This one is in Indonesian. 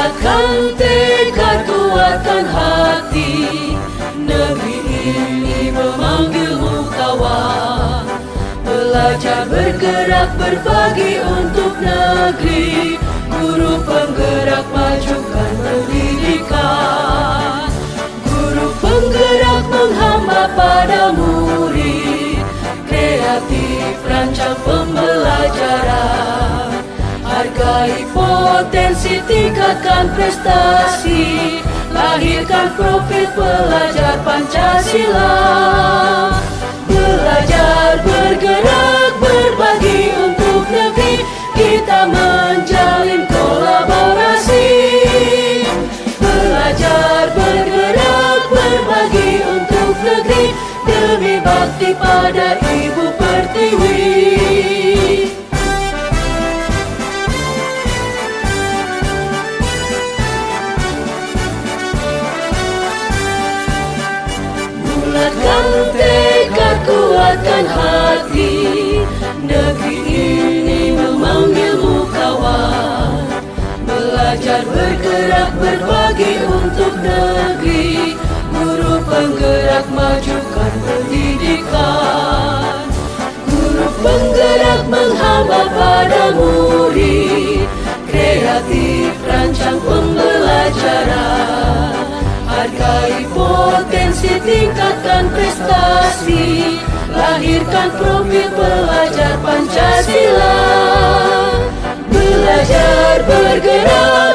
Bulatkan tekad, kuatkan hati, negeri ini memanggilmu kawan. Pelajar bergerak berbagi untuk negeri, guru penggerak majukan pendidikan. Guru penggerak menghamba pada murid, kreatif rancang pembelajaran. Hargai potensi, tingkatkan prestasi, lahirkan profil pelajar Pancasila. Belajar, bergerak, berbagi untuk negeri, kita menjalin kolaborasi. Belajar, bergerak, berbagi untuk negeri, demi bakti pada Ibu Pertiwi. Bulatkan tekad, kuatkan hati, negeri ini memanggilmu kawan. Belajar, bergerak, berbagi untuk negeri, guru penggerak majukan pendidikan. Guru penggerak menghamba pada murid, kreatif rancang pembelajaran. Hargai potensi, tingkatkan prestasi, lahirkan profil pelajar Pancasila. Belajar, bergerak,